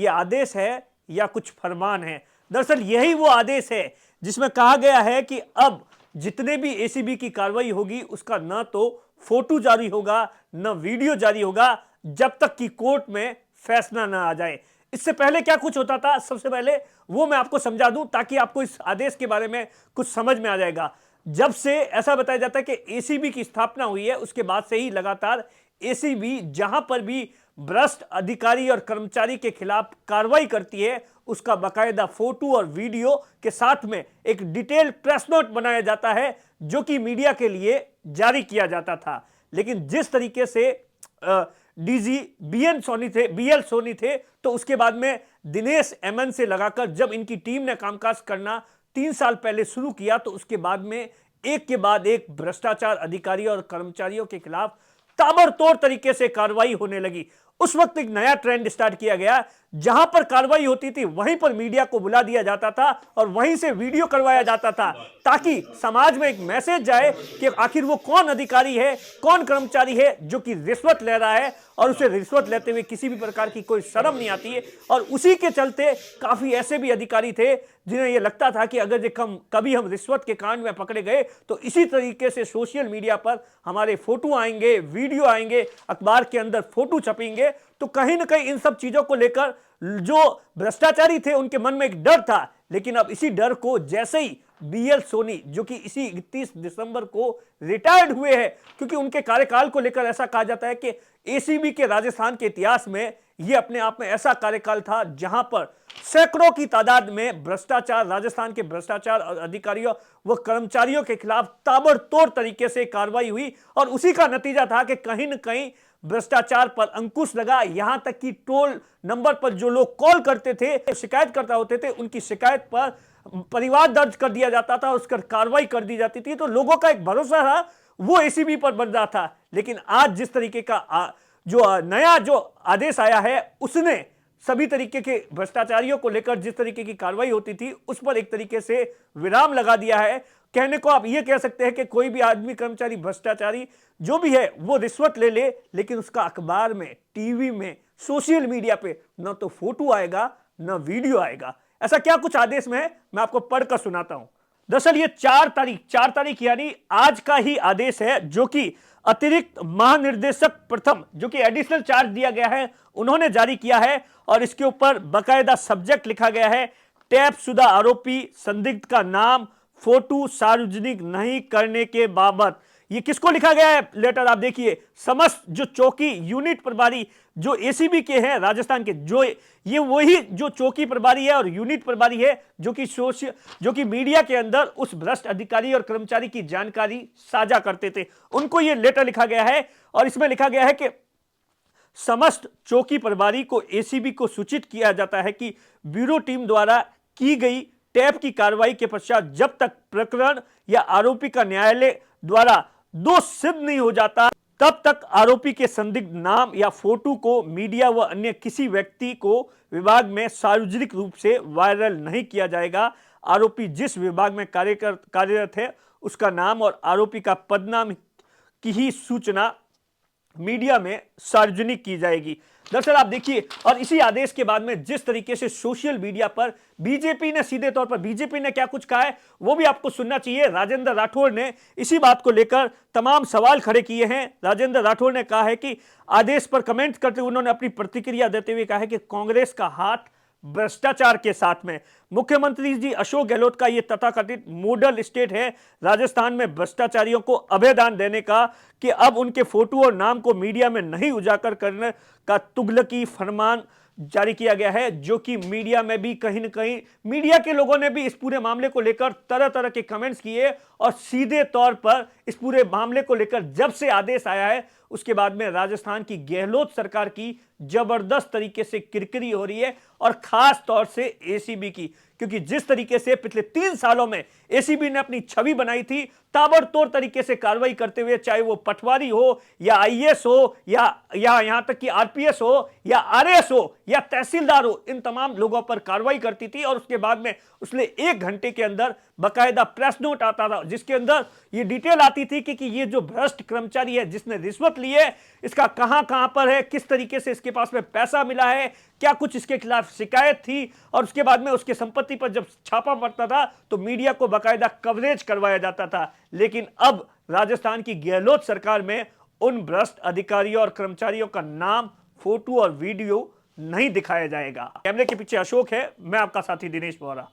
ये आदेश है या कुछ फरमान है। दरअसल यही वो आदेश है जिसमें कहा गया है कि अब जितने भी एसीबी की कार्रवाई होगी उसका न तो फोटो जारी होगा न वीडियो जारी होगा जब तक कि कोर्ट में फैसला न आ जाए। इससे पहले क्या कुछ होता था, सबसे पहले वो मैं आपको समझा दूं ताकि आपको इस आदेश के बारे में कुछ समझ में आ जाएगा। जब से ऐसा बताया जाता है कि एसीबी की स्थापना हुई है उसके बाद से ही लगातार एसीबी जहां पर भी भ्रष्ट अधिकारी और कर्मचारी के खिलाफ कार्रवाई करती है उसका बाकायदा फोटो और वीडियो के साथ में एक डिटेल प्रेस नोट बनाया जाता है जो कि मीडिया के लिए जारी किया जाता था। लेकिन जिस तरीके से डीजी बीएल सोनी थे तो उसके बाद में दिनेश एमएन से लगाकर जब इनकी टीम ने कामकाज करना 3 साल पहले शुरू किया तो उसके बाद में एक के बाद एक भ्रष्टाचार अधिकारियों और कर्मचारियों के खिलाफ ताबड़तोड़ तरीके से कार्रवाई होने लगी। उस वक्त एक नया ट्रेंड स्टार्ट किया गया, जहां पर कार्रवाई होती थी वहीं पर मीडिया को बुला दिया जाता था और वहीं से वीडियो करवाया जाता था ताकि समाज में एक मैसेज जाए कि आखिर वो कौन अधिकारी है, कौन कर्मचारी है जो कि रिश्वत ले रहा है और उसे रिश्वत लेते हुए किसी भी प्रकार की कोई शर्म नहीं आती है। और उसी के चलते काफी ऐसे भी अधिकारी थे जिन्हें यह लगता था कि अगर कभी हम रिश्वत के कांड में पकड़े गए तो इसी तरीके से सोशल मीडिया पर हमारे फोटो आएंगे, वीडियो आएंगे, अखबार के अंदर फोटो छपेंगे, तो कहीं ना कहीं इन सब चीजों को लेकर जो भ्रष्टाचारी थे उनके मन में एक डर था। लेकिन अब इसी डर को जैसे ही बीएल सोनी जो कि इसी 31 दिसंबर को रिटायर्ड हुए हैं, क्योंकि उनके कार्यकाल को लेकर ऐसा कहा जाता है कि एसीबी के राजस्थान के इतिहास में यह अपने आप में ऐसा कार्यकाल था जहां पर सैकड़ों की तादाद में भ्रष्टाचार, राजस्थान के भ्रष्टाचार और अधिकारियों व कर्मचारियों के खिलाफ ताबड़तोड़ तरीके से कार्रवाई हुई और उसी का नतीजा था कि कहीं न कहीं भ्रष्टाचार पर अंकुश लगा। यहां तक कि टोल नंबर पर जो लोग कॉल करते थे, शिकायतकर्ता होते थे, उनकी शिकायत पर परिवाद दर्ज कर दिया जाता था, उस पर कार्रवाई कर दी जाती थी। तो लोगों का एक भरोसा था वो एसीबी पर बन रहा था। लेकिन आज जिस तरीके का नया जो आदेश आया है उसने सभी तरीके के भ्रष्टाचारियों को लेकर जिस तरीके की कार्रवाई होती थी उस पर एक तरीके से विराम लगा दिया है। कहने को आप ये कह सकते हैं कि कोई भी आदमी, कर्मचारी, भ्रष्टाचारी जो भी है वो रिश्वत ले ले, लेकिन उसका अखबार में, टीवी में, सोशल मीडिया पे न तो फोटो आएगा न वीडियो आएगा। ऐसा क्या कुछ आदेश में है, मैं आपको पढ़कर सुनाता हूं। दरअसल ये 4 तारीख यानी आज का ही आदेश है जो कि अतिरिक्त महानिर्देशक प्रथम, जो कि एडिशनल चार्ज दिया गया है, उन्होंने जारी किया है और इसके ऊपर बाकायदा सब्जेक्ट लिखा गया है, टैपशुदा आरोपी संदिग्ध का नाम, फोटो सार्वजनिक नहीं करने के बाबत। ये किसको लिखा गया है लेटर, आप देखिए, समस्त जो चौकी यूनिट प्रभारी जो एसीबी के हैं राजस्थान के, जो ये वही जो चौकी प्रभारी है और यूनिट प्रभारी है जो कि मीडिया के अंदर उस भ्रष्ट अधिकारी और कर्मचारी की जानकारी साझा करते थे, उनको ये लेटर लिखा गया है। और इसमें लिखा गया है कि समस्त चौकी प्रभारी को एसीबी को सूचित किया जाता है कि ब्यूरो टीम द्वारा की गई टैप की कार्रवाई के पश्चात जब तक प्रकरण या आरोपी का न्यायालय द्वारा दोष सिद्ध नहीं हो जाता तब तक आरोपी के संदिग्ध नाम या फोटो को मीडिया व अन्य किसी व्यक्ति को विभाग में सार्वजनिक रूप से वायरल नहीं किया जाएगा। आरोपी जिस विभाग में कार्यरत है उसका नाम और आरोपी का पदनाम की ही सूचना मीडिया में सार्वजनिक की जाएगी। दरअसल आप देखिए, और इसी आदेश के बाद में जिस तरीके से सोशल मीडिया पर बीजेपी ने सीधे तौर पर बीजेपी ने क्या कुछ कहा है वो भी आपको सुनना चाहिए। राजेंद्र राठौड़ ने इसी बात को लेकर तमाम सवाल खड़े किए हैं। राजेंद्र राठौड़ ने कहा है कि आदेश पर कमेंट करते हुए उन्होंने अपनी प्रतिक्रिया देते हुए कहा है कि कांग्रेस का हाथ भ्रष्टाचार के साथ में। मुख्यमंत्री जी अशोक गहलोत का यह तथाकथित मॉडल स्टेट है राजस्थान में भ्रष्टाचारियों को अभयदान देने का कि अब उनके फोटो और नाम को मीडिया में नहीं उजागर करने का तुगलकी फरमान जारी किया गया है, जो कि मीडिया में भी कहीं न कहीं मीडिया के लोगों ने भी इस पूरे मामले को लेकर तरह तरह के कमेंट्स किए और सीधे तौर पर इस पूरे मामले को लेकर जब से आदेश आया है उसके बाद में राजस्थान की गहलोत सरकार की जबरदस्त तरीके से किरकिरी हो रही है और खास तौर से एसीबी की, क्योंकि जिस तरीके से पिछले 3 सालों में एसीबी ने अपनी छवि बनाई थी ताबड़तोड़ तरीके से कार्रवाई करते हुए, चाहे वो पटवारी हो या आईएएस हो या यहां तक कि आरपीएस हो या आरएएस हो या तहसीलदार हो, इन तमाम लोगों पर कार्रवाई करती थी। और उसके बाद में उसने 1 घंटे के अंदर बाकायदा प्रेस नोट आता था जिसके अंदर ये डिटेल आती थी कि ये जो भ्रष्ट कर्मचारी है जिसने रिश्वत ली है इसका कहां पर है, किस तरीके से इसके इसके पास में पैसा मिला है, क्या कुछ इसके खिलाफ शिकायत थी, और उसके बाद में उसके संपत्ति पर जब छापा पड़ता था तो मीडिया को बाकायदा कवरेज करवाया जाता था। लेकिन अब राजस्थान की गहलोत सरकार में उन भ्रष्ट अधिकारियों और कर्मचारियों का नाम, फोटो और वीडियो नहीं दिखाया जाएगा। कैमरे के पीछे अशोक है, मैं आपका साथी दिनेश बोहरा।